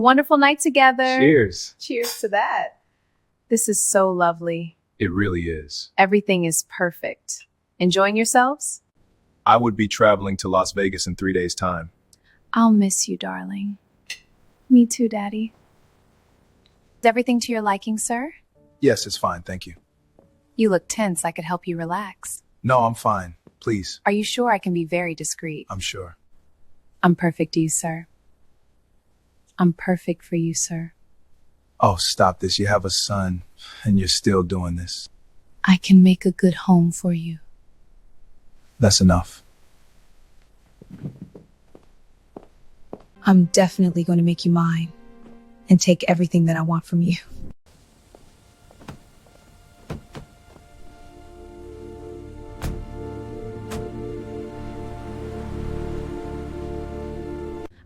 Wonderful night together. Cheers. Cheers to that. This is so lovely. It really is. Everything is perfect. Enjoying yourselves? I would be traveling to Las Vegas in 3 days' time. I'll miss you, darling. Me too, Daddy. Is everything to your liking, sir? Yes, it's fine, thank you. You look tense. I could help you relax. No, I'm fine. Please. Are you sure? I can be very discreet. I'm sure. I'm perfect to you, sir. I'm perfect for you, sir. Oh, stop this. You have a son, and you're still doing this. I can make a good home for you. That's enough. I'm definitely going to make you mine and take everything that I want from you.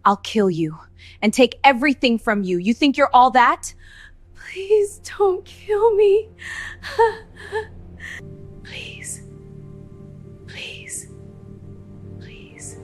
I'll kill you and take everything from you. You think you're all that? Please don't kill me. Please. Please. Please.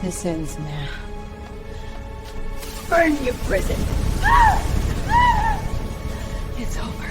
This ends now. Burn your prison. It's over.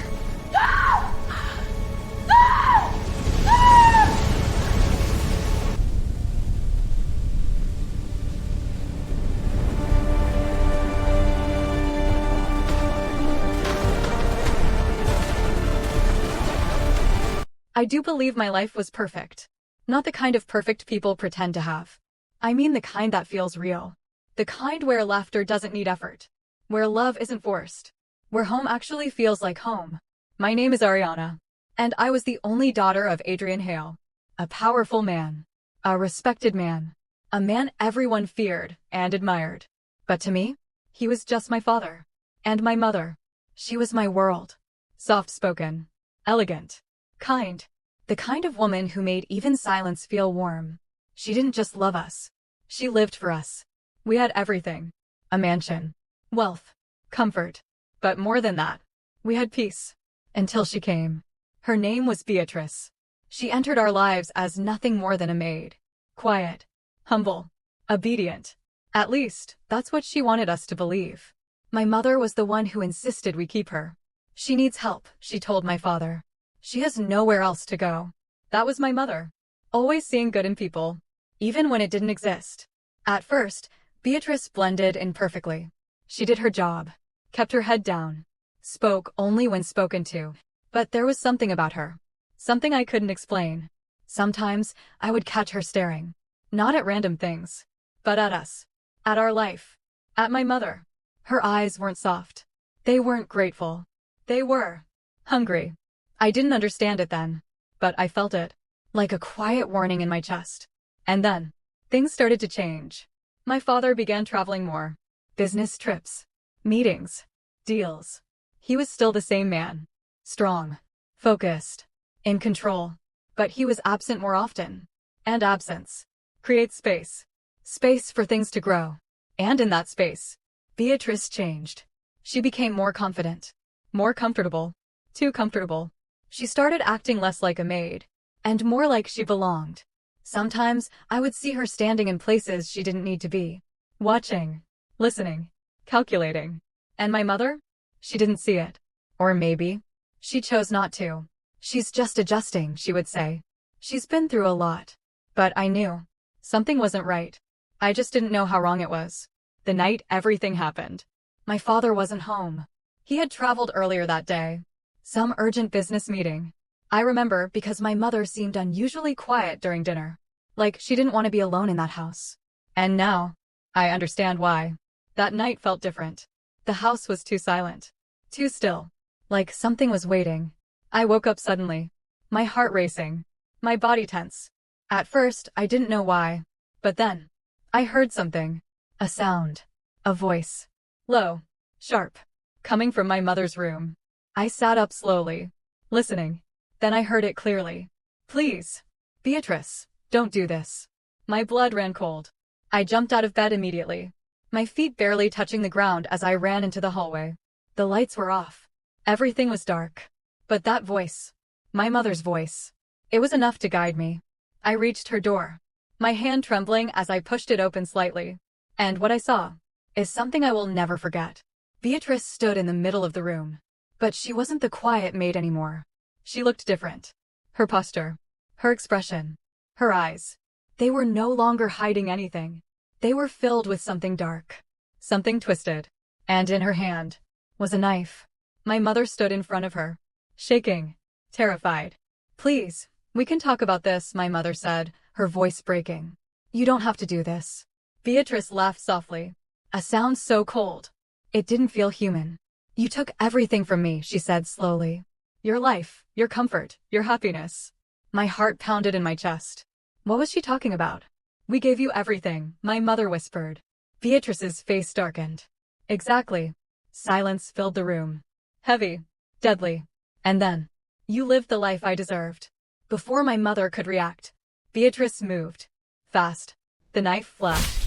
I do believe my life was perfect. Not the kind of perfect people pretend to have. I mean the kind that feels real. The kind where laughter doesn't need effort. Where love isn't forced. Where home actually feels like home. My name is Ariana. And I was the only daughter of Adrian Hale. A powerful man. A respected man. A man everyone feared and admired. But to me, he was just my father. And my mother. She was my world. Soft-spoken. Elegant. Kind. The kind of woman who made even silence feel warm. She didn't just love us. She lived for us. We had everything. A mansion. Wealth. Comfort. But more than that, we had peace. Until she came. Her name was Beatrice. She entered our lives as nothing more than a maid. Quiet. Humble. Obedient. At least, that's what she wanted us to believe. My mother was the one who insisted we keep her. She needs help, she told my father. She has nowhere else to go. That was my mother. Always seeing good in people. Even when it didn't exist. At first, Beatrice blended in perfectly. She did her job. Kept her head down. Spoke only when spoken to. But there was something about her. Something I couldn't explain. Sometimes, I would catch her staring. Not at random things. But at us. At our life. At my mother. Her eyes weren't soft. They weren't grateful. They were hungry. I didn't understand it then. But I felt it. Like a quiet warning in my chest. And then, things started to change. My father began traveling more. Business trips. Meetings. Deals. He was still the same man. Strong. Focused. In control. But he was absent more often. And absence creates space. Space for things to grow. And in that space, Beatrice changed. She became more confident. More comfortable. Too comfortable. She started acting less like a maid. And more like she belonged. Sometimes, I would see her standing in places she didn't need to be. Watching. Listening. Calculating. And my mother? She didn't see it. Or maybe, she chose not to. She's just adjusting, she would say. She's been through a lot. But I knew. Something wasn't right. I just didn't know how wrong it was. The night everything happened. My father wasn't home. He had traveled earlier that day. Some urgent business meeting. I remember because my mother seemed unusually quiet during dinner. Like she didn't want to be alone in that house. And now, I understand why. That night felt different. The house was too silent. Too still. Like something was waiting. I woke up suddenly. My heart racing. My body tense. At first, I didn't know why. But then, I heard something. A sound. A voice. Low. Sharp. Coming from my mother's room. I sat up slowly, listening. Then I heard it clearly. Please. Beatrice, don't do this. My blood ran cold. I jumped out of bed immediately, my feet barely touching the ground as I ran into the hallway. The lights were off. Everything was dark. But that voice, my mother's voice, it was enough to guide me. I reached her door, my hand trembling as I pushed it open slightly. And what I saw is something I will never forget. Beatrice stood in the middle of the room. But she wasn't the quiet maid anymore. She looked different. Her posture, her expression, her eyes, they were no longer hiding anything. They were filled with something dark, something twisted. And in her hand was a knife. My mother stood in front of her, shaking, terrified. Please, we can talk about this, my mother said, her voice breaking. You don't have to do this. Beatrice laughed softly, a sound so cold. It didn't feel human. You took everything from me, she said slowly. Your life, your comfort, your happiness. My heart pounded in my chest. What was she talking about? We gave you everything, my mother whispered. Beatrice's face darkened. Exactly. Silence filled the room. Heavy. Deadly. And then, you lived the life I deserved. Before my mother could react, Beatrice moved. Fast. The knife flashed.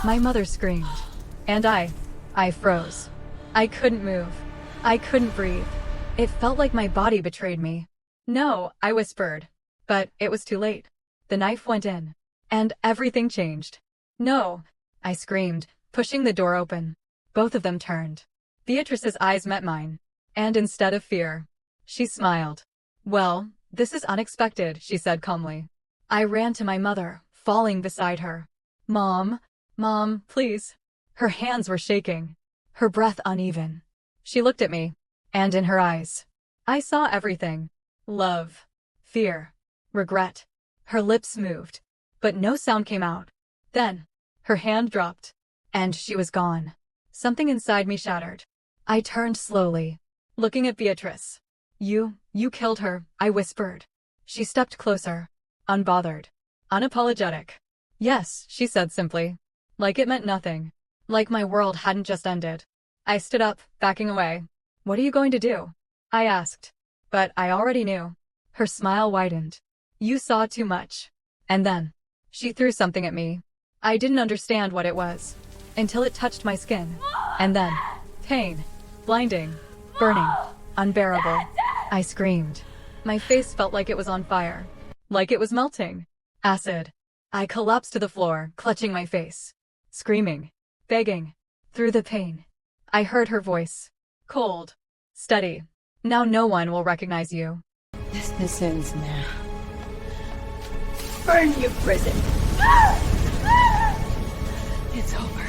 My mother screamed. And I froze. I couldn't move. I couldn't breathe. It felt like my body betrayed me. No, I whispered. But it was too late. The knife went in. And everything changed. No, I screamed, pushing the door open. Both of them turned. Beatrice's eyes met mine. And instead of fear, she smiled. Well, this is unexpected, she said calmly. I ran to my mother, falling beside her. Mom, please. Her hands were shaking. Her breath uneven. She looked at me. And in her eyes, I saw everything. Love. Fear. Regret. Her lips moved. But no sound came out. Then, her hand dropped. And she was gone. Something inside me shattered. I turned slowly, looking at Beatrice. You killed her, I whispered. She stepped closer, unbothered, unapologetic. Yes, she said simply. Like it meant nothing. Like my world hadn't just ended. I stood up, backing away. What are you going to do? I asked. But I already knew. Her smile widened. You saw too much. And then, she threw something at me. I didn't understand what it was, until it touched my skin. And then, pain, blinding, burning, unbearable. I screamed. My face felt like it was on fire. Like it was melting. Acid. I collapsed to the floor, clutching my face. Screaming. Begging. Through the pain. I heard her voice. Cold. Steady. Now no one will recognize you. This ends now. Burn your prison. It's over.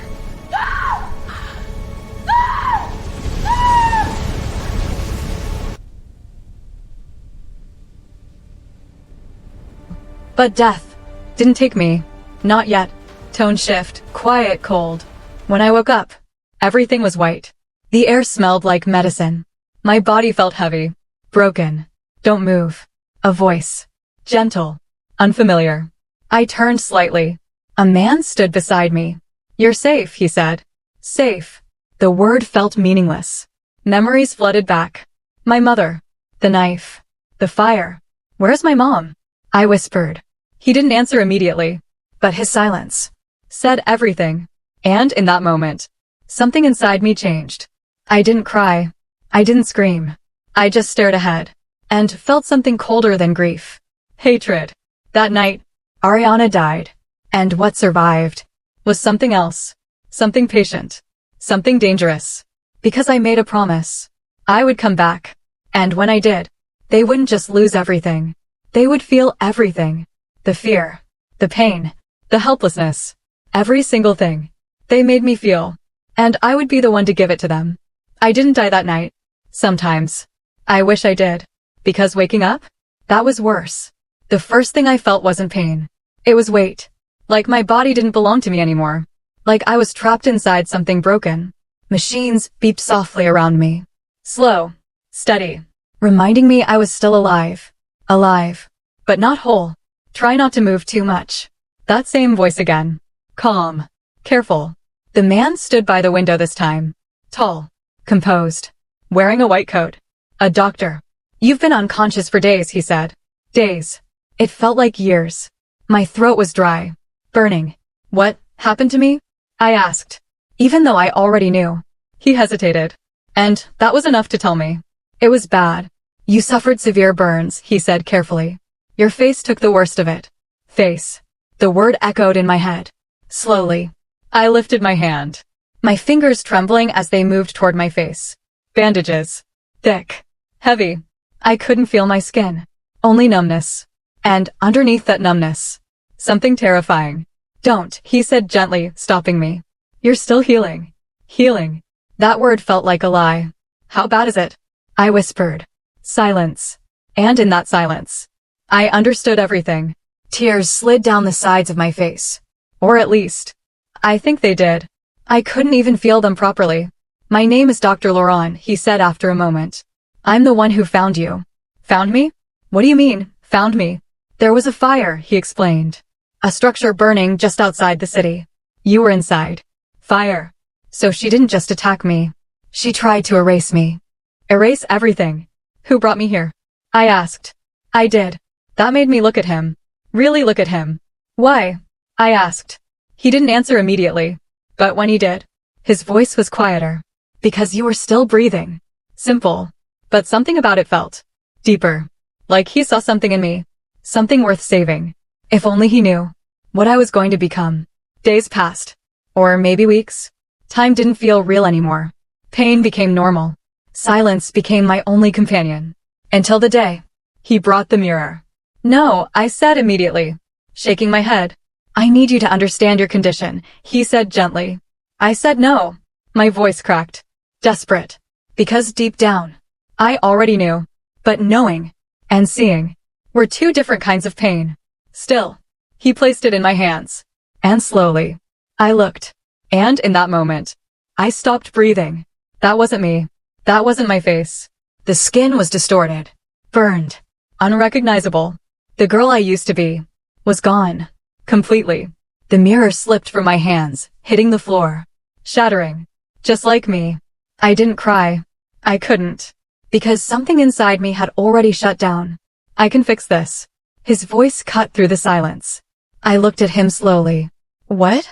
But death didn't take me. Not yet. Tone shift, quiet, cold. When I woke up, everything was white. The air smelled like medicine. My body felt heavy. Broken. Don't move. A voice. Gentle. Unfamiliar. I turned slightly. A man stood beside me. You're safe, he said. Safe. The word felt meaningless. Memories flooded back. My mother. The knife. The fire. Where's my mom? I whispered. He didn't answer immediately. But his silence said everything. And in that moment, something inside me changed. I didn't cry. I didn't scream. I just stared ahead. And felt something colder than grief. Hatred. That night, Ariana died. And what survived was something else. Something patient. Something dangerous. Because I made a promise. I would come back. And when I did, they wouldn't just lose everything. They would feel everything. The fear. The pain. The helplessness. Every single thing. They made me feel. And I would be the one to give it to them. I didn't die that night. Sometimes. I wish I did. Because waking up? That was worse. The first thing I felt wasn't pain. It was weight. Like my body didn't belong to me anymore. Like I was trapped inside something broken. Machines beeped softly around me. Slow. Steady. Reminding me I was still alive. Alive. But not whole. Try not to move too much. That same voice again. Calm. Careful. The man stood by the window this time. Tall. Composed. Wearing a white coat. A doctor. "You've been unconscious for days," he said. Days. It felt like years. My throat was dry. Burning. "What happened to me?" I asked. Even though I already knew. He hesitated. And that was enough to tell me. "It was bad. You suffered severe burns," he said carefully. "Your face took the worst of it." Face. The word echoed in my head. Slowly. I lifted my hand. My fingers trembling as they moved toward my face. Bandages. Thick. Heavy. I couldn't feel my skin. Only numbness. And underneath that numbness, something terrifying. "Don't," he said gently, stopping me. "You're still healing." Healing. That word felt like a lie. "How bad is it?" I whispered. Silence. And in that silence, I understood everything. Tears slid down the sides of my face. Or at least, I think they did. I couldn't even feel them properly. "My name is Dr. Laurent," he said after a moment. "I'm the one who found you." "Found me? What do you mean, found me?" "There was a fire," he explained. "A structure burning just outside the city. You were inside." Fire. So she didn't just attack me. She tried to erase me. Erase everything. "Who brought me here?" I asked. I did. That made me look at him. Really look at him. "Why?" I asked. He didn't answer immediately. But when he did, his voice was quieter. "Because you were still breathing." Simple. But something about it felt deeper. Like he saw something in me. Something worth saving. If only he knew what I was going to become. Days passed. Or maybe weeks. Time didn't feel real anymore. Pain became normal. Silence became my only companion. Until the day he brought the mirror. "No," I said immediately, shaking my head. "I need you to understand your condition," he said gently. I said no. My voice cracked. Desperate. Because deep down, I already knew. But knowing and seeing were two different kinds of pain. Still, he placed it in my hands. And slowly, I looked. And in that moment, I stopped breathing. That wasn't me. That wasn't my face. The skin was distorted. Burned. Unrecognizable. The girl I used to be was gone. Completely. The mirror slipped from my hands, hitting the floor. Shattering. Just like me. I didn't cry. I couldn't. Because something inside me had already shut down. "I can fix this." His voice cut through the silence. I looked at him slowly. "What?"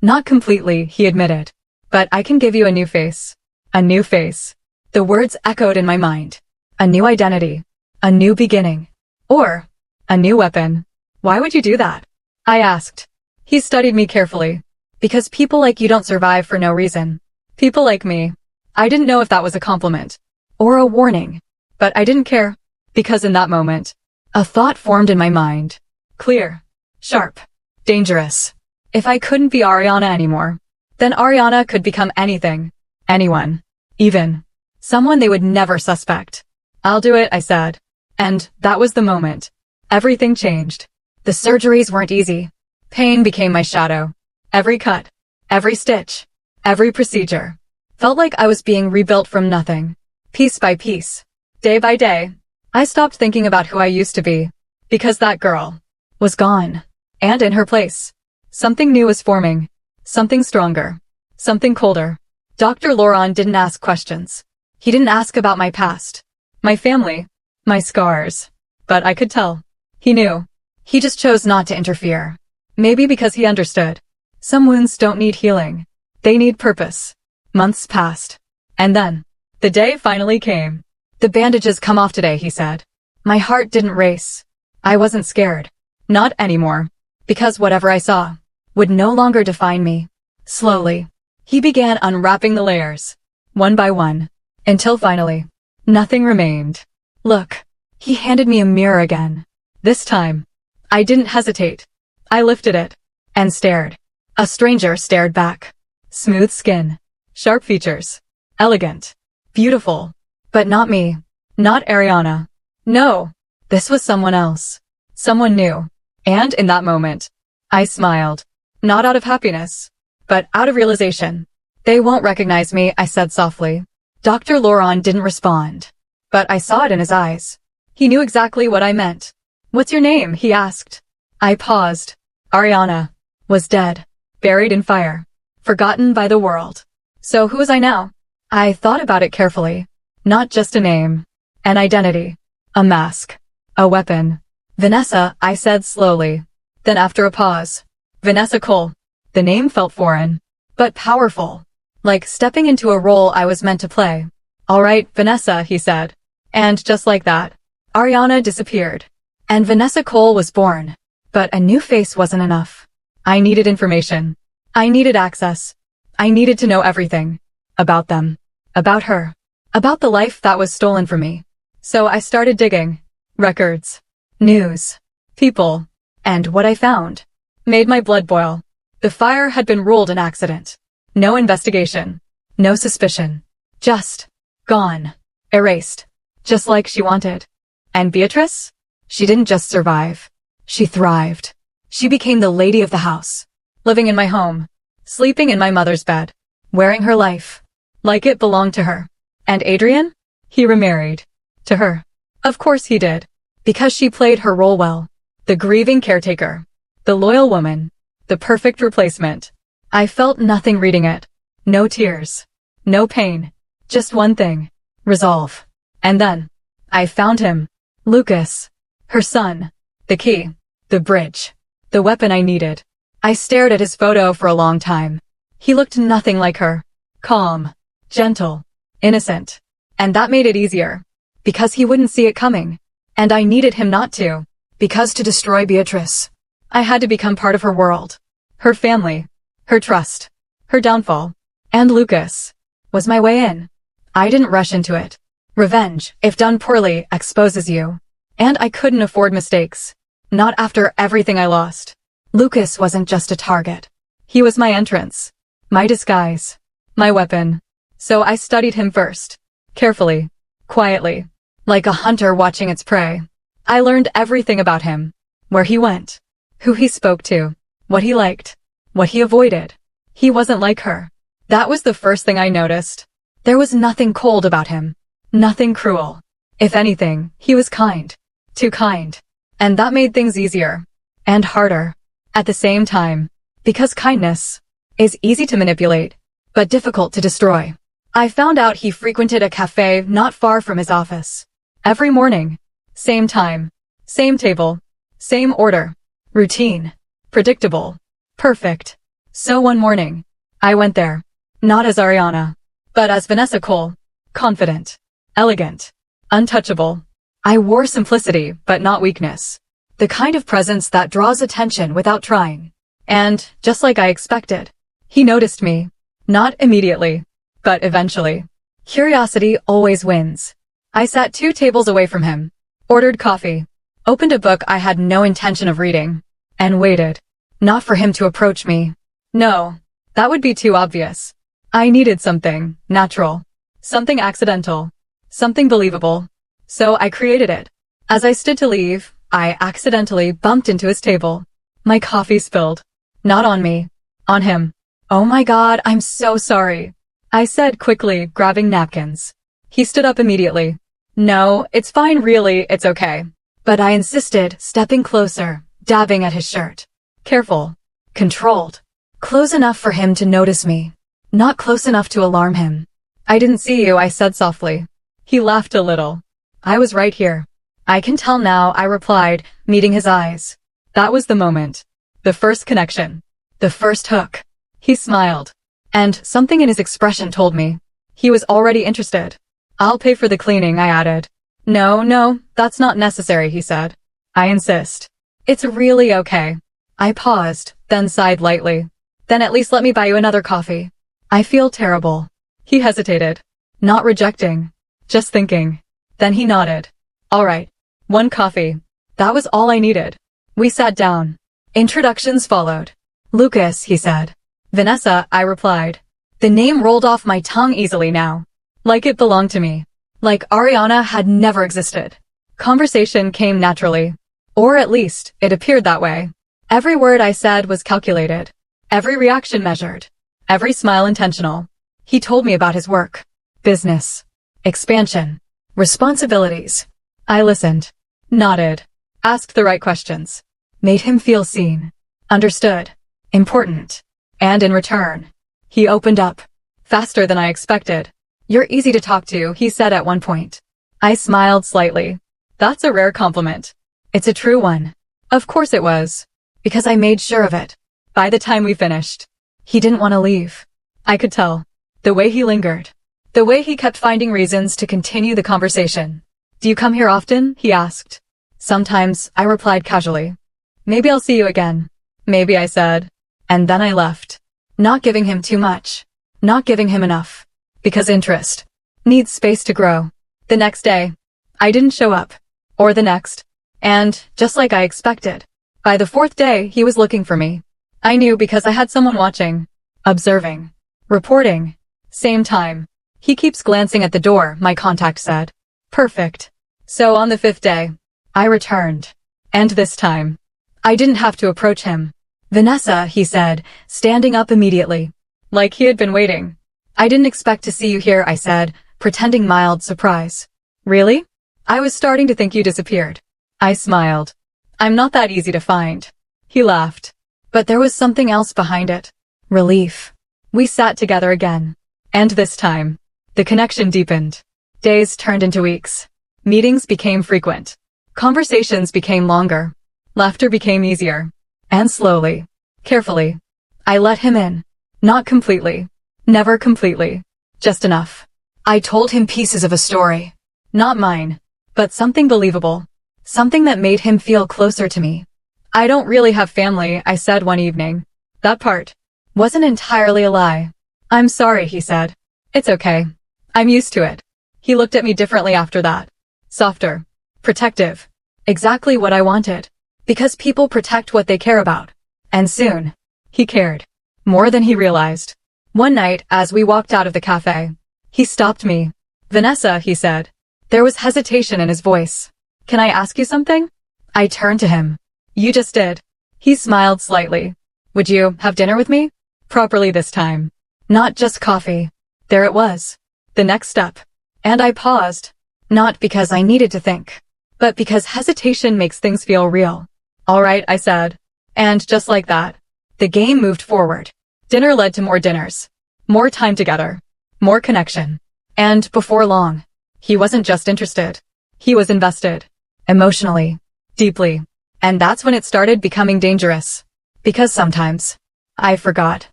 "Not completely," he admitted. "But I can give you a new face." A new face. The words echoed in my mind. A new identity. A new beginning. Or a new weapon. "Why would you do that?" I asked. He studied me carefully. "Because people like you don't survive for no reason. People like me." I didn't know if that was a compliment or a warning, but I didn't care. Because in that moment, a thought formed in my mind. Clear. Sharp. Dangerous. If I couldn't be Ariana anymore, then Ariana could become anything. Anyone. Even someone they would never suspect. "I'll do it," I said. And that was the moment. Everything changed. The surgeries weren't easy. Pain became my shadow. Every cut. Every stitch. Every procedure. Felt like I was being rebuilt from nothing. Piece by piece. Day by day. I stopped thinking about who I used to be. Because that girl was gone. And in her place, something new was forming. Something stronger. Something colder. Dr. Laurent didn't ask questions. He didn't ask about my past. My family. My scars. But I could tell. He knew. He just chose not to interfere. Maybe because he understood. Some wounds don't need healing. They need purpose. Months passed. And then, the day finally came. "The bandages come off today," he said. My heart didn't race. I wasn't scared. Not anymore. Because whatever I saw would no longer define me. Slowly, he began unwrapping the layers. One by one. Until finally, nothing remained. "Look." He handed me a mirror again. This time, I didn't hesitate. I lifted it. And stared. A stranger stared back. Smooth skin. Sharp features. Elegant. Beautiful. But not me. Not Ariana. No. This was someone else. Someone new. And in that moment, I smiled. Not out of happiness, but out of realization. "They won't recognize me," I said softly. Dr. Laurent didn't respond. But I saw it in his eyes. He knew exactly what I meant. "What's your name?" he asked. I paused. Ariana was dead. Buried in fire. forgotten by the world. So who was I now? I thought about it carefully. Not just a name. An identity. A mask. A weapon. Vanessa, I said slowly. Then after a pause. Vanessa Cole. The name felt foreign. But powerful. Like stepping into a role I was meant to play. All right, Vanessa, he said. And just like that, Ariana disappeared. And Vanessa Cole was born. But a new face wasn't enough. I needed information. I needed access. I needed to know everything. About them. About her. About the life that was stolen from me. So I started digging. Records. News. People. And what I found made my blood boil. The fire had been ruled an accident. No investigation. No suspicion. Just gone. Erased. Just like she wanted. And Beatrice? She didn't just survive. She thrived. She became the lady of the house. Living in my home. Sleeping in my mother's bed. Wearing her life. Like it belonged to her. And Adrian? He remarried. To her. Of course he did. Because she played her role well. The grieving caretaker. The loyal woman. The perfect replacement. I felt nothing reading it. No tears. No pain. Just one thing. Resolve. And then. I found him. Lucas. Her son. The key. The bridge. The weapon I needed. I stared at his photo for a long time. He looked nothing like her. Calm. Gentle. Innocent. And that made it easier. Because he wouldn't see it coming. And I needed him not to. Because to destroy Beatrice, I had to become part of her world. Her family. Her trust. Her downfall. And Lucas was my way in. I didn't rush into it. Revenge, if done poorly, exposes you. And I couldn't afford mistakes. Not after everything I lost. Lucas wasn't just a target. He was my entrance. My disguise. My weapon. So I studied him first. Carefully. Quietly. Like a hunter watching its prey. I learned everything about him. Where he went. Who he spoke to. What he liked. What he avoided. He wasn't like her. That was the first thing I noticed. There was nothing cold about him. Nothing cruel. If anything, he was kind. Too kind. And that made things easier. And harder. At the same time. Because kindness is easy to manipulate, but difficult to destroy. I found out he frequented a cafe not far from his office. Every morning. Same time. Same table. Same order. Routine. Predictable. Perfect. So one morning, I went there. Not as Ariana, but as Vanessa Cole. Confident. Elegant. Untouchable. I wore simplicity, but not weakness. The kind of presence that draws attention without trying. And, just like I expected, he noticed me. Not immediately, but eventually. Curiosity always wins. I sat 2 tables away from him. Ordered coffee. Opened a book I had no intention of reading. And waited. Not for him to approach me. No, that would be too obvious. I needed something natural. Something accidental. Something believable. So I created it. As I stood to leave, I accidentally bumped into his table. My coffee spilled. Not on me. On him. Oh my God, I'm so sorry. I said quickly, grabbing napkins. He stood up immediately. No, it's fine really, it's okay. But I insisted, stepping closer, dabbing at his shirt. Careful. Controlled. Close enough for him to notice me. Not close enough to alarm him. I didn't see you, I said softly. He laughed a little. I was right here. I can tell now, I replied, meeting his eyes. That was the moment. The first connection. The first hook. He smiled. And something in his expression told me. He was already interested. I'll pay for the cleaning, I added. No, that's not necessary, he said. I insist. It's really okay. I paused, then sighed lightly. Then at least let me buy you another coffee. I feel terrible. He hesitated. Not rejecting. Just thinking. Then he nodded. All right. 1 coffee. That was all I needed. We sat down. Introductions followed. Lucas, he said. Vanessa, I replied. The name rolled off my tongue easily now. Like it belonged to me. Like Ariana had never existed. Conversation came naturally. Or at least, it appeared that way. Every word I said was calculated. Every reaction measured. Every smile intentional. He told me about his work. Business. Expansion. Responsibilities. I listened. Nodded. Asked the right questions. Made him feel seen. Understood. Important. And in return, He opened up. Faster than I expected. You're easy to talk to, he said at one point. I smiled slightly. That's a rare compliment. It's a true one. Of course it was. Because I made sure of it. By the time we finished, he didn't want to leave. I could tell. The way he lingered. The way he kept finding reasons to continue the conversation. Do you come here often? He asked. Sometimes, I replied casually. Maybe I'll see you again. Maybe, I said. And then I left. Not giving him too much. Not giving him enough. Because interest needs space to grow. The next day, I didn't show up. Or the next. And, just like I expected, by the fourth day, he was looking for me. I knew because I had someone watching. Observing. Reporting. Same time. He keeps glancing at the door, my contact said. Perfect. So on the fifth day, I returned. And this time, I didn't have to approach him. Vanessa, he said, standing up immediately. Like he had been waiting. I didn't expect to see you here, I said, pretending mild surprise. Really? I was starting to think you disappeared. I smiled. I'm not that easy to find. He laughed. But there was something else behind it. Relief. We sat together again. And this time, the connection deepened. Days turned into weeks. Meetings became frequent. Conversations became longer. Laughter became easier. And slowly, carefully, I let him in. Not completely. Never completely. Just enough. I told him pieces of a story. Not mine. But something believable. Something that made him feel closer to me. I don't really have family, I said one evening. That part wasn't entirely a lie. I'm sorry, he said. It's okay. I'm used to it. He looked at me differently after that. Softer. Protective. Exactly what I wanted. Because people protect what they care about. And soon, he cared. More than he realized. One night, as we walked out of the cafe, he stopped me. Vanessa, he said. There was hesitation in his voice. Can I ask you something? I turned to him. You just did. He smiled slightly. Would you have dinner with me? Properly this time. Not just coffee. There it was. The next step. And I paused. Not because I needed to think. But because hesitation makes things feel real. All right, I said. And just like that, the game moved forward. Dinner led to more dinners. More time together. More connection. And before long, he wasn't just interested. He was invested. Emotionally. Deeply. And that's when it started becoming dangerous. Because sometimes, I forgot.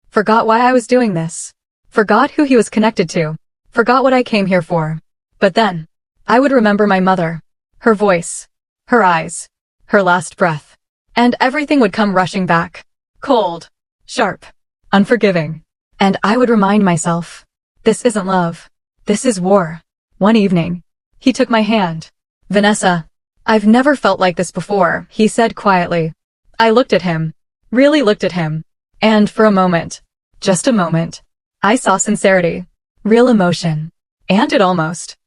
Forgot why I was doing this. Forgot who he was connected to. Forgot what I came here for. But then, I would remember my mother. Her voice. Her eyes. Her last breath. And everything would come rushing back. Cold. Sharp. Unforgiving. And I would remind myself. This isn't love. This is war. One evening, he took my hand. Vanessa, I've never felt like this before, he said quietly. I looked at him. Really looked at him. And for a moment, just a moment, I saw sincerity. Real emotion. And it almost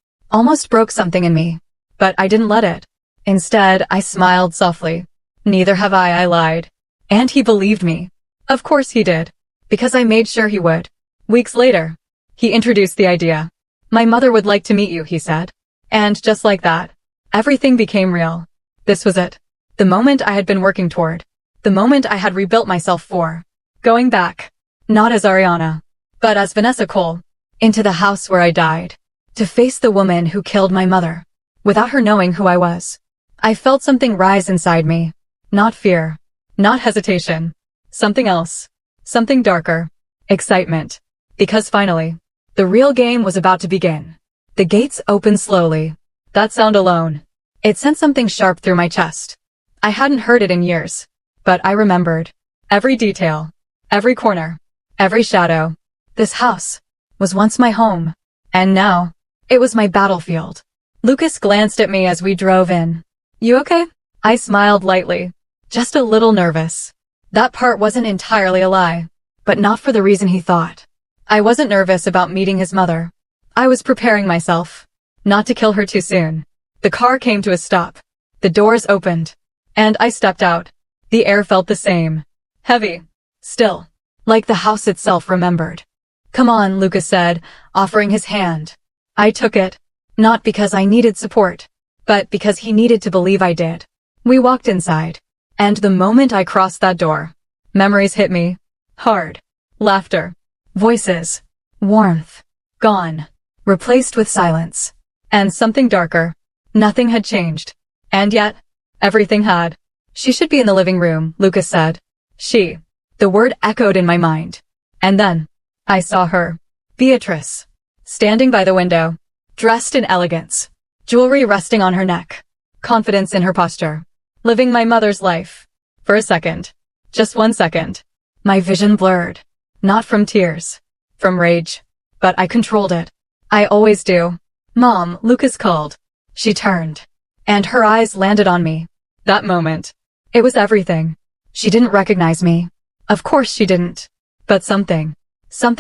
broke something in me. But I didn't let it. Instead, I smiled softly. Neither have I lied. And he believed me. Of course he did. Because I made sure he would. Weeks later, he introduced the idea. My mother would like to meet you, he said. And just like that, everything became real. This was it. The moment I had been working toward. The moment I had rebuilt myself for. Going back. Not as Ariana. But as Vanessa Cole. Into the house where I died. To face the woman who killed my mother. Without her knowing who I was. I felt something rise inside me. Not fear. Not hesitation. Something else. Something darker. Excitement. Because finally, the real game was about to begin. The gates opened slowly. That sound alone. It sent something sharp through my chest. I hadn't heard it in years. But I remembered. Every detail. Every corner. Every shadow. This house was once my home. And now, it was my battlefield. Lucas glanced at me as we drove in. You okay? I smiled lightly. Just a little nervous. That part wasn't entirely a lie. But not for the reason he thought. I wasn't nervous about meeting his mother. I was preparing myself. Not to kill her too soon. The car came to a stop. The doors opened. And I stepped out. The air felt the same. Heavy. Still. Like the house itself remembered. Come on, Lucas said, offering his hand. I took it. Not because I needed support. But because he needed to believe I did. We walked inside. And the moment I crossed that door, memories hit me. Hard. Laughter. Voices. Warmth. Gone. Replaced with silence. And something darker. Nothing had changed. And yet, everything had. She should be in the living room, Lucas said. She. The word echoed in my mind. And then, I saw her. Beatrice. Standing by the window. Dressed in elegance. Jewelry resting on her neck. Confidence in her posture. Living my mother's life. For a second. Just 1 second. My vision blurred. Not from tears. From rage. But I controlled it. I always do. Mom, Lucas called. She turned. And her eyes landed on me. That moment. It was everything. She didn't recognize me. Of course she didn't. But something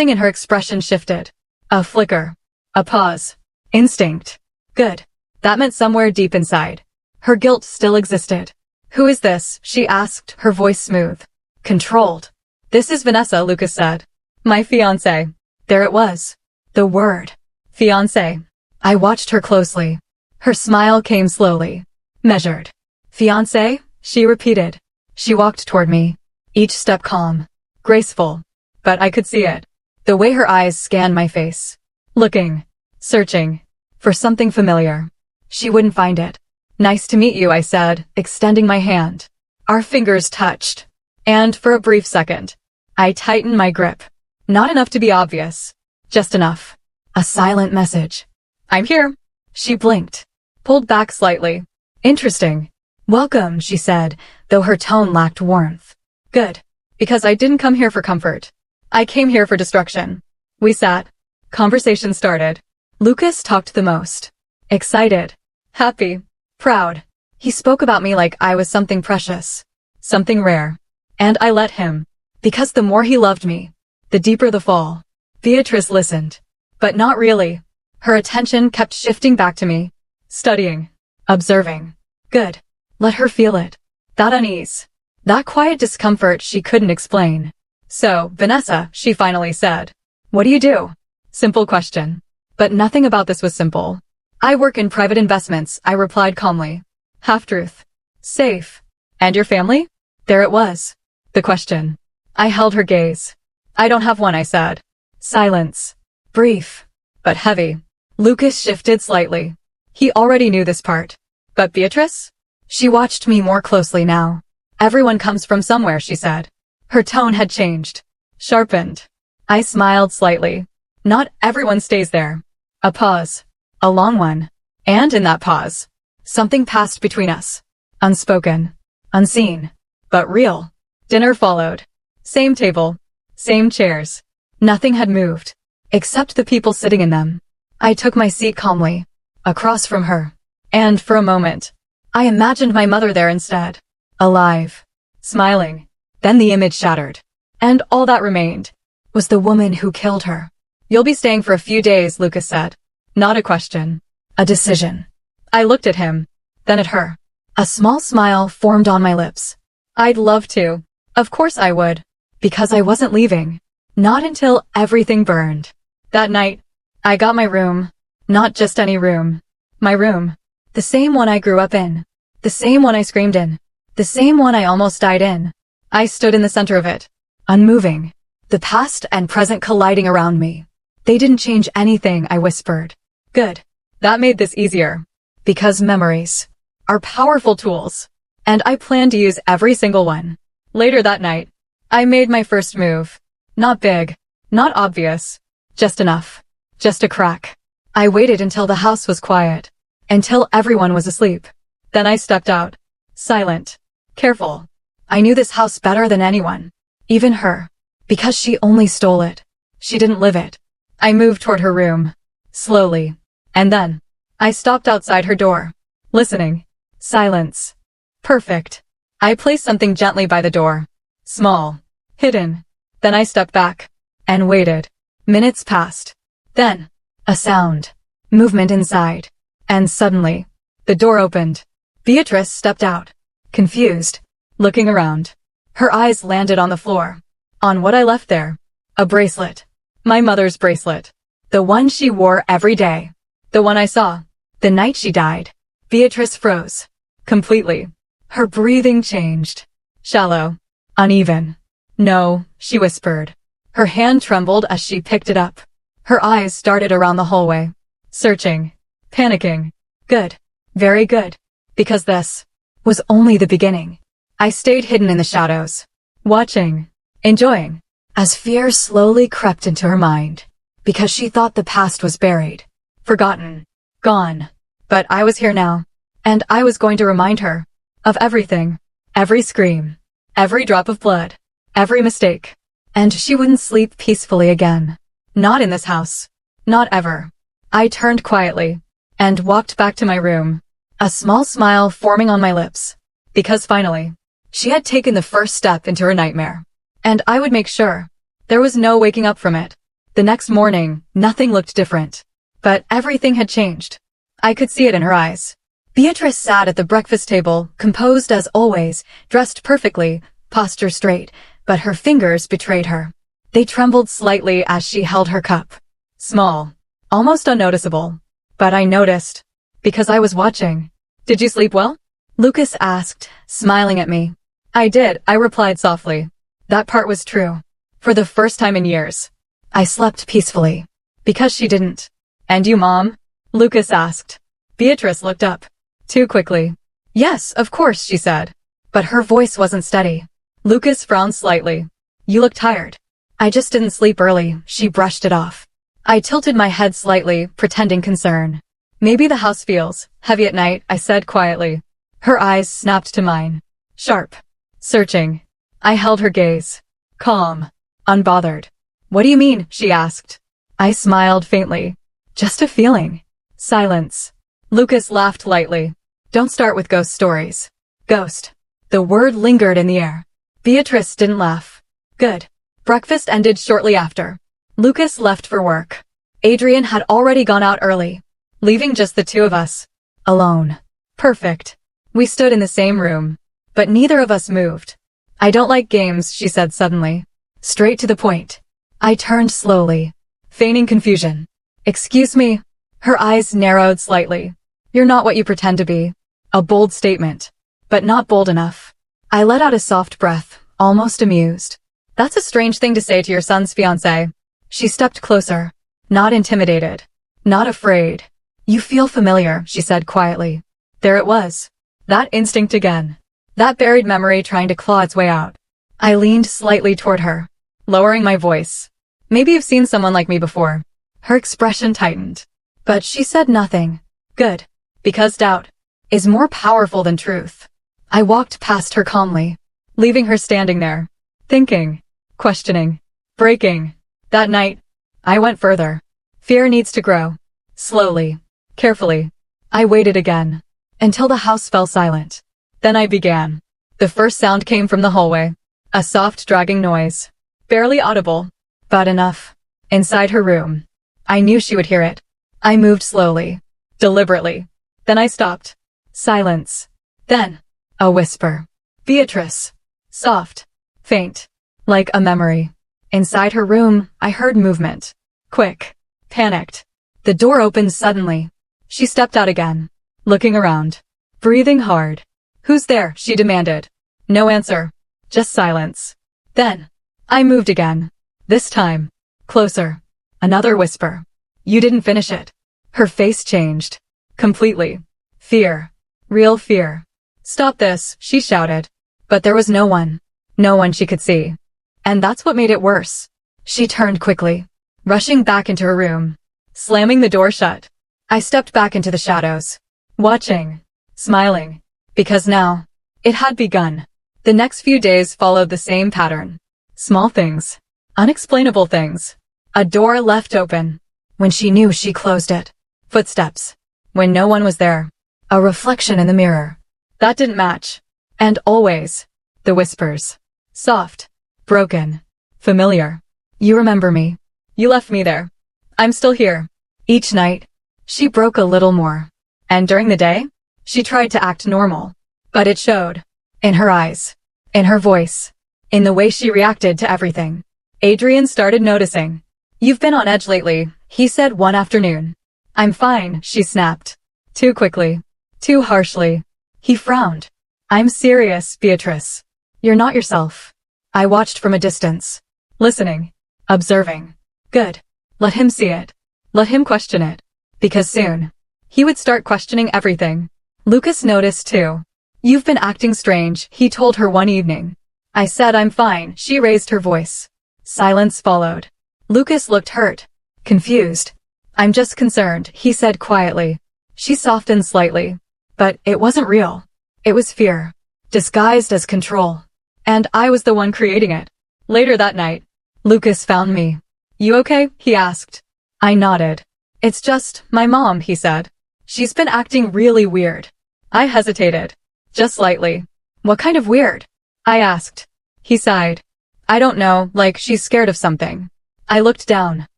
in her expression shifted. A flicker. A pause. Instinct. Good. That meant somewhere deep inside. Her guilt still existed. Who is this? She asked, her voice smooth. Controlled. This is Vanessa, Lucas said. My fiancé. There it was. The word. Fiancé. I watched her closely. Her smile came slowly. Measured. Fiancé? She repeated. She walked toward me. Each step calm. Graceful. But I could see it. The way her eyes scanned my face. Looking. Searching. For something familiar. She wouldn't find it. Nice to meet you, I said, extending my hand. Our fingers touched. And for a brief second, I tightened my grip. Not enough to be obvious. Just enough. A silent message. I'm here. She blinked. Pulled back slightly. Interesting. Welcome, she said, though her tone lacked warmth. Good. Because I didn't come here for comfort. I came here for destruction. We sat. Conversation started. Lucas talked the most. Excited. Happy. Proud. He spoke about me like I was something precious. Something rare. And I let him. Because the more he loved me, the deeper the fall. Beatrice listened. But not really. Her attention kept shifting back to me. Studying. Observing. Good. Let her feel it. That unease. That quiet discomfort she couldn't explain. So, Vanessa, she finally said. What do you do? Simple question. But nothing about this was simple. I work in private investments, I replied calmly. Half-truth. Safe. And your family? There it was. The question. I held her gaze. I don't have one, I said. Silence. Brief. But heavy. Lucas shifted slightly. He already knew this part. But Beatrice? She watched me more closely now. Everyone comes from somewhere, she said. Her tone had changed. Sharpened. I smiled slightly. Not everyone stays there. A pause. A long one. And in that pause, something passed between us. Unspoken. Unseen. But real. Dinner followed. Same table. Same chairs. Nothing had moved. Except the people sitting in them. I took my seat calmly. Across from her. And for a moment, I imagined my mother there instead. Alive. Smiling. Then the image shattered. And all that remained was the woman who killed her. You'll be staying for a few days, Lucas said. Not a question. A decision. I looked at him. Then at her. A small smile formed on my lips. I'd love to. Of course I would. Because I wasn't leaving. Not until everything burned. That night, I got my room. Not just any room. My room. The same one I grew up in. The same one I screamed in. The same one I almost died in. I stood in the center of it. Unmoving. The past and present colliding around me. They didn't change anything, I whispered. Good. That made this easier. Because memories are powerful tools. And I plan to use every single one. Later that night, I made my first move. Not big. Not obvious. Just enough. Just a crack. I waited until the house was quiet. Until everyone was asleep. Then I stepped out. Silent. Careful. I knew this house better than anyone. Even her. Because she only stole it. She didn't live it. I moved toward her room. Slowly. And then, I stopped outside her door. Listening. Silence. Perfect. I placed something gently by the door. Small. Hidden. Then I stepped back. And waited. Minutes passed. Then, a sound. Movement inside. And suddenly, the door opened. Beatrice stepped out. Confused. Looking around. Her eyes landed on the floor. On what I left there. A bracelet. My mother's bracelet. The one she wore every day. The one I saw. The night she died. Beatrice froze. Completely. Her breathing changed. Shallow. Uneven. No, she whispered. Her hand trembled as she picked it up. Her eyes started around the hallway. Searching. Panicking. Good. Very good. Because this was only the beginning. I stayed hidden in the shadows. Watching. Enjoying. As fear slowly crept into her mind. Because she thought the past was buried. Forgotten. Gone. But I was here now. And I was going to remind her. Of everything. Every scream. Every drop of blood. Every mistake. And she wouldn't sleep peacefully again. Not in this house. Not ever. I turned quietly. And walked back to my room. A small smile forming on my lips. Because finally, she had taken the first step into her nightmare. And I would make sure. There was no waking up from it. The next morning, nothing looked different. But everything had changed. I could see it in her eyes. Beatrice sat at the breakfast table, composed as always, dressed perfectly, posture straight, but her fingers betrayed her. They trembled slightly as she held her cup. Small. Almost unnoticeable. But I noticed. Because I was watching. Did you sleep well? Lucas asked, smiling at me. I did, I replied softly. That part was true. For the first time in years. I slept peacefully. Because she didn't. And you, Mom? Lucas asked. Beatrice looked up. Too quickly. Yes, of course, she said. But her voice wasn't steady. Lucas frowned slightly. You look tired. I just didn't sleep early, she brushed it off. I tilted my head slightly, pretending concern. Maybe the house feels heavy at night, I said quietly. Her eyes snapped to mine. Sharp. Searching. I held her gaze. Calm. Unbothered. What do you mean? She asked. I smiled faintly. Just a feeling. Silence. Lucas laughed lightly. Don't start with ghost stories. Ghost. The word lingered in the air. Beatrice didn't laugh. Good. Breakfast ended shortly after. Lucas left for work. Adrian had already gone out early, leaving just the two of us. Alone. Perfect. We stood in the same room, but neither of us moved. I don't like games, she said suddenly. Straight to the point. I turned slowly, feigning confusion. Excuse me? Her eyes narrowed slightly. You're not what you pretend to be. A bold statement, but not bold enough. I let out a soft breath, almost amused. That's a strange thing to say to your son's fiancé. She stepped closer, not intimidated, not afraid. You feel familiar, she said quietly. There it was. That instinct again. That buried memory trying to claw its way out. I leaned slightly toward her, lowering my voice. Maybe you've seen someone like me before. Her expression tightened. But she said nothing. Good. Because doubt is more powerful than truth. I walked past her calmly, leaving her standing there, thinking, questioning, breaking. That night, I went further. Fear needs to grow. Slowly, carefully. I waited again, until the house fell silent. Then I began. The first sound came from the hallway. A soft dragging noise. Barely audible, but enough. Inside her room. I knew she would hear it. I moved slowly, deliberately. Then I stopped. Silence. Then, a whisper. Beatrice. Soft. Faint. Like a memory. Inside her room, I heard movement. Quick. Panicked. The door opened suddenly. She stepped out again, looking around. Breathing hard. Who's there? She demanded. No answer. Just silence. Then, I moved again. This time. Closer. Another whisper. You didn't finish it. Her face changed. Completely. Fear. Real fear. Stop this, she shouted. But there was no one. No one she could see. And that's what made it worse. She turned quickly, rushing back into her room, slamming the door shut. I stepped back into the shadows, watching, smiling, because now, it had begun. The next few days followed the same pattern. Small things. Unexplainable things. A door left open. When she knew, she closed it. Footsteps. When no one was there. A reflection in the mirror. That didn't match. And always. The whispers. Soft. Broken. Familiar. You remember me. You left me there. I'm still here. Each night, she broke a little more. And during the day, she tried to act normal. But it showed. In her eyes. In her voice. In the way she reacted to everything. Adrian started noticing. You've been on edge lately, he said one afternoon. I'm fine, she snapped. Too quickly. Too harshly. He frowned. I'm serious, Beatrice. You're not yourself. I watched from a distance. Listening. Observing. Good. Let him see it. Let him question it. Because soon, he would start questioning everything. Lucas noticed too. You've been acting strange, he told her one evening. I said I'm fine, she raised her voice. Silence followed. Lucas looked hurt. Confused. I'm just concerned, he said quietly. She softened slightly. But it wasn't real. It was fear. Disguised as control. And I was the one creating it. Later that night, Lucas found me. You okay? He asked. I nodded. It's just, my mom, he said. She's been acting really weird. I hesitated. Just slightly. What kind of weird? I asked. He sighed. I don't know, like she's scared of something. I looked down,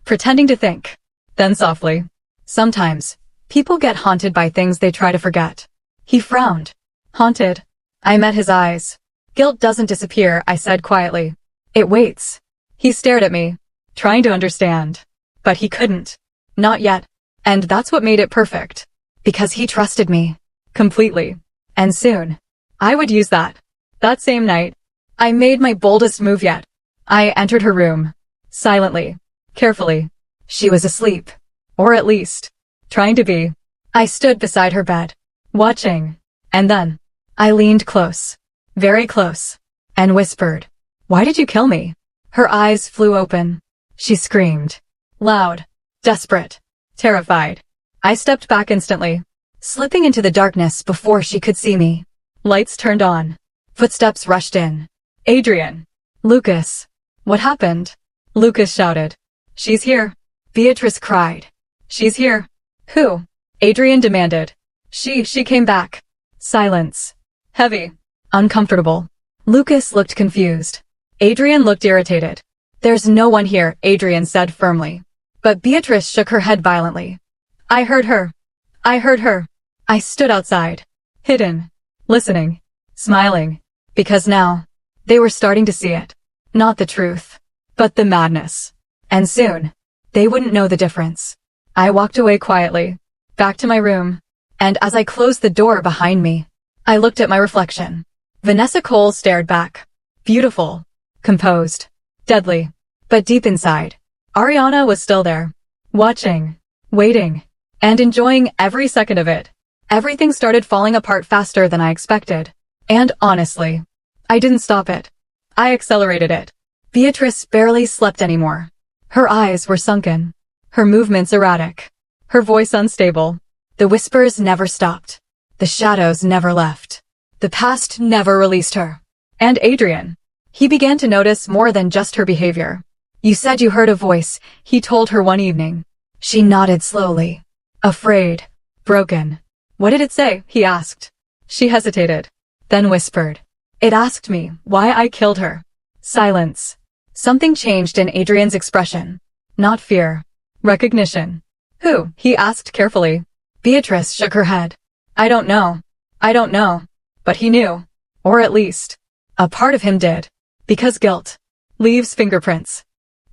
pretending to think. Then softly. Sometimes, people get haunted by things they try to forget. He frowned. Haunted. I met his eyes. Guilt doesn't disappear, I said quietly. It waits. He stared at me, trying to understand. But he couldn't. Not yet. And that's what made it perfect. Because he trusted me. Completely. And soon, I would use that. That same night, I made my boldest move yet. I entered her room. Silently. Carefully. She was asleep. Or at least, trying to be. I stood beside her bed, watching. And then, I leaned close. Very close. And whispered. Why did you kill me? Her eyes flew open. She screamed. Loud. Desperate. Terrified. I stepped back instantly, slipping into the darkness before she could see me. Lights turned on. Footsteps rushed in. Adrian. Lucas. What happened? Lucas shouted. She's here. Beatrice cried. She's here. Who? Adrian demanded. She came back. Silence. Heavy. Uncomfortable. Lucas looked confused. Adrian looked irritated. There's no one here, Adrian said firmly. But Beatrice shook her head violently. I heard her. I heard her. I stood outside. Hidden. Listening. Smiling. Because now, they were starting to see it. Not the truth, but the madness. And soon, they wouldn't know the difference. I walked away quietly, back to my room. And as I closed the door behind me, I looked at my reflection. Vanessa Cole stared back. Beautiful. Composed. Deadly. But deep inside, Ariana was still there. Watching. Waiting. And enjoying every second of it. Everything started falling apart faster than I expected. And honestly, I didn't stop it. I accelerated it. Beatrice barely slept anymore. Her eyes were sunken. Her movements erratic. Her voice unstable. The whispers never stopped. The shadows never left. The past never released her. And Adrian. He began to notice more than just her behavior. You said you heard a voice, he told her one evening. She nodded slowly. Afraid. Broken. What did it say? He asked. She hesitated. Then whispered. It asked me why I killed her. Silence. Something changed in Adrian's expression. Not fear. Recognition. Who? He asked carefully. Beatrice shook her head. I don't know. I don't know. But he knew. Or at least, a part of him did. Because guilt leaves fingerprints.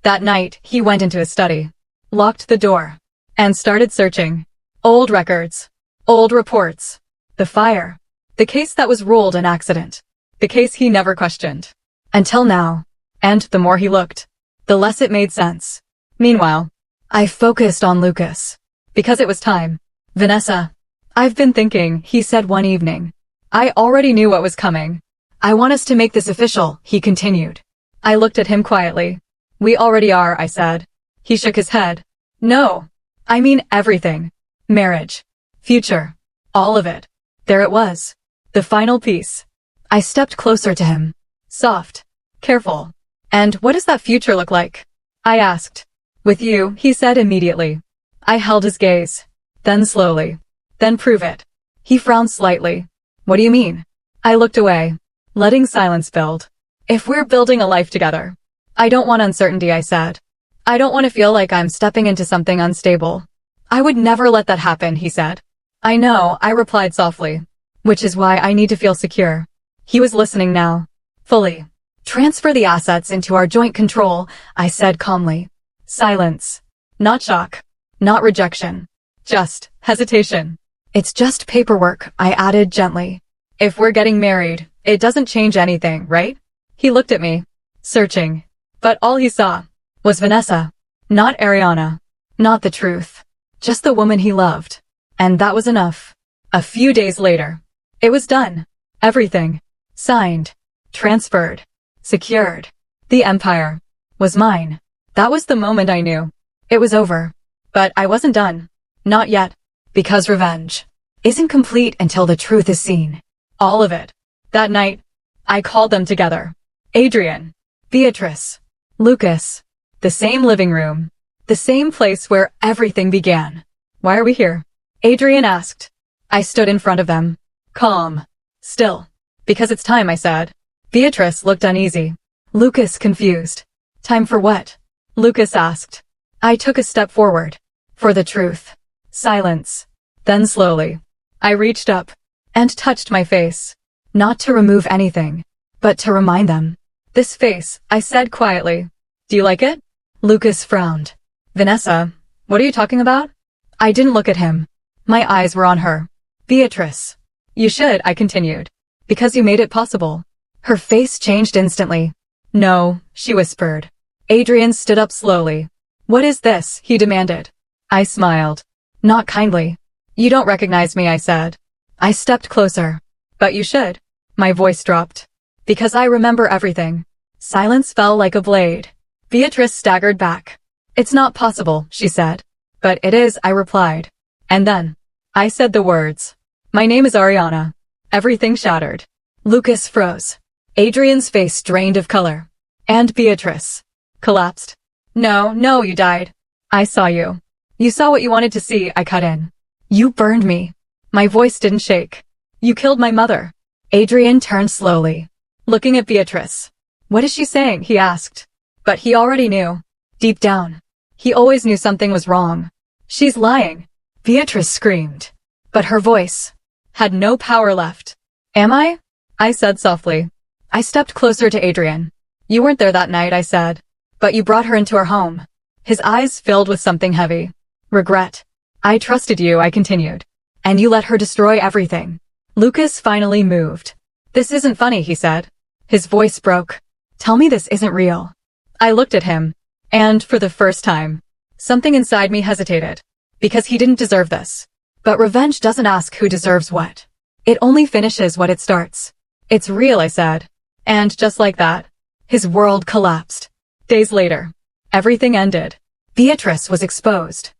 That night, he went into his study, locked the door, and started searching. Old records. Old reports. The fire. The case that was ruled an accident. The case he never questioned. Until now. And the more he looked, the less it made sense. Meanwhile, I focused on Lucas. Because it was time. Vanessa. I've been thinking, he said one evening. I already knew what was coming. I want us to make this official, he continued. I looked at him quietly. We already are, I said. He shook his head. No. I mean everything. Marriage. Future. All of it. There it was. The final piece. I stepped closer to him. Soft. Careful. And what does that future look like? I asked. With you, he said immediately. I held his gaze. Then slowly. Then prove it. He frowned slightly. What do you mean? I looked away, letting silence build. If we're building a life together. I don't want uncertainty, I said. I don't want to feel like I'm stepping into something unstable. I would never let that happen, he said. I know, I replied softly. Which is why I need to feel secure. He was listening now. Fully. Transfer the assets into our joint control, I said calmly. Silence. Not shock. Not rejection. Just hesitation. It's just paperwork, I added gently. If we're getting married, it doesn't change anything, right? He looked at me. Searching. But all he saw was Vanessa. Not Ariana. Not the truth. Just the woman he loved. And that was enough. A few days later. It was done. Everything. Signed. Transferred. Secured. The empire. Was mine. That was the moment I knew. It was over. But I wasn't done. Not yet. Because revenge isn't complete until the truth is seen. All of it. That night, I called them together. Adrian. Beatrice. Lucas. The same living room. The same place where everything began. Why are we here? Adrian asked. I stood in front of them. Calm. Still. Because it's time, I said. Beatrice looked uneasy. Lucas confused. Time for what? Lucas asked. I took a step forward. For the truth. Silence. Then slowly, I reached up and touched my face. Not to remove anything, but to remind them. This face, I said quietly. Do you like it? Lucas frowned. Vanessa, what are you talking about? I didn't look at him. My eyes were on her. Beatrice. You should, I continued. Because you made it possible. Her face changed instantly. No, she whispered. Adrian stood up slowly. What is this? He demanded. I smiled. Not kindly. You don't recognize me, I said. I stepped closer. But you should. My voice dropped. Because I remember everything. Silence fell like a blade. Beatrice staggered back. It's not possible, she said. But it is, I replied. And then, I said the words. My name is Ariana. Everything shattered. Lucas froze. Adrian's face drained of color. And Beatrice collapsed. No, you died. I saw you. You saw what you wanted to see, I cut in. You burned me. My voice didn't shake. You killed my mother. Adrian turned slowly, looking at Beatrice. What is she saying? He asked. But he already knew. Deep down. He always knew something was wrong. She's lying. Beatrice screamed. But her voice had no power left. Am I? I said softly. I stepped closer to Adrian. You weren't there that night, I said. But you brought her into our home. His eyes filled with something heavy. Regret. I trusted you, I continued. And you let her destroy everything. Lucas finally moved. This isn't funny, he said. His voice broke. Tell me this isn't real. I looked at him. And for the first time, something inside me hesitated. Because he didn't deserve this. But revenge doesn't ask who deserves what. It only finishes what it starts. It's real, I said. And just like that, his world collapsed. Days later, everything ended. Beatrice was exposed.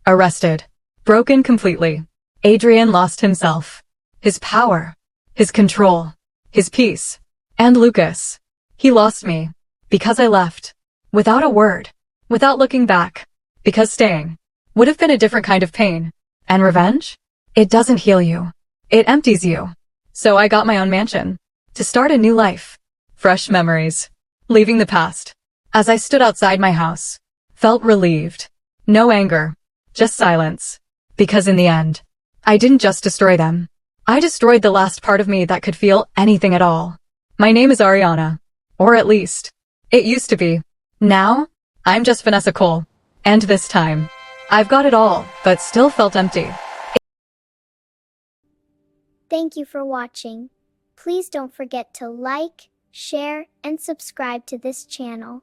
Arrested. Broken completely. Adrian lost himself. His power. His control. His peace. And Lucas. He lost me. Because I left. Without a word. Without looking back. Because staying would have been a different kind of pain. And revenge? It doesn't heal you. It empties you. So I got my own mansion. To start a new life. Fresh memories. Leaving the past. As I stood outside my house. Felt relieved. No anger. Just silence. Because in the end, I didn't just destroy them. I destroyed the last part of me that could feel anything at all. My name is Ariana. Or at least, it used to be. Now, I'm just Vanessa Cole. And this time, I've got it all, but still felt empty. Thank you for watching. Please don't forget to like, share, and subscribe to this channel.